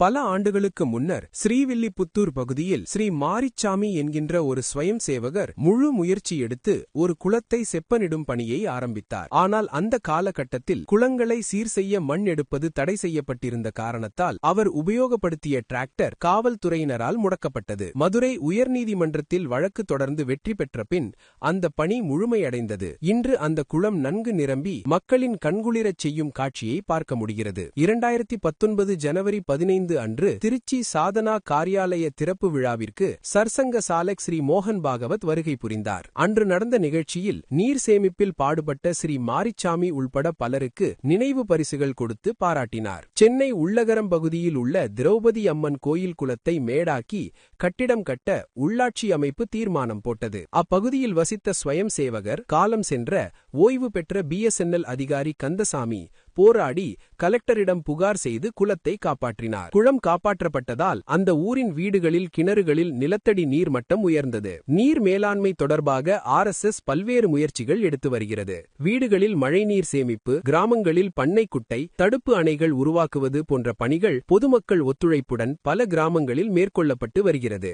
பல ஆண்டுகளுக்கு முன்னர் ஸ்ரீவில்லிபுத்தூர் பகுதியில் ஸ்ரீ மாரிச்சாமி என்கின்ற ஒரு ஸ்வயம் சேவகர் முழு முயற்சி எடுத்து ஒரு குளத்தை செப்பனிடும் பணியை ஆரம்பித்தார். ஆனால் அந்த காலகட்டத்தில் குளங்களை சீர் செய்ய மண் எடுப்பது தடை செய்யப்பட்டிருந்த காரணத்தால் அவர் உபயோகப்படுத்திய டிராக்டர் காவல்துறையினரால் முடக்கப்பட்டது. மதுரை உயர்நீதிமன்றத்தில் வழக்கு தொடர்ந்து வெற்றி பெற்ற பின் அந்த பணி முழுமையடைந்தது. இன்று அந்த குளம் நன்கு நிரம்பி மக்களின் கண்குளிரச் செய்யும் காட்சியை பார்க்க முடிகிறது. 2019 ஜனவரி 15 அன்று திருச்சி சாதனா காரியாலய திறப்பு விழாவிற்கு சர்சங்க சாலக் ஸ்ரீ மோகன் பாகவத் வருகை புரிந்தார். அன்று நடந்த நிகழ்ச்சியில் நீர் சேமிப்பில் பாடுபட்ட ஸ்ரீ மாரிச்சாமி உள்பட பலருக்கு நினைவு பரிசுகள் கொடுத்து பாராட்டினார். சென்னை உள்ளகரம் பகுதியில் உள்ள திரௌபதி அம்மன் கோயில் குளத்தை மேடாக்கி கட்டிடம் கட்ட உள்ளாட்சி அமைப்பு தீர்மானம் போட்டது. அப்பகுதியில் வசித்த ஸ்வயம் சேவகர் காலம் சென்ற ஓய்வு பெற்ற BSNL அதிகாரி கந்தசாமி போராடி கலெக்டரிடம் புகார் செய்து குளத்தை காப்பாற்றினார். குளம் காப்பாற்றப்பட்டதால் அந்த ஊரின் வீடுகளில் கிணறுகளில் நிலத்தடி நீர் மட்டம் உயர்ந்தது. நீர் மேலாண்மை தொடர்பாக RSS பல்வேறு முயற்சிகள் எடுத்து வருகிறது. வீடுகளில் மழைநீர் சேமிப்பு, கிராமங்களில் பண்ணைக்குட்டை, தடுப்பு அணைகள் உருவாக்குவது போன்ற பணிகள் பொதுமக்கள் ஒத்துழைப்புடன் பல கிராமங்களில் மேற்கொள்ளப்பட்டு வருகிறது.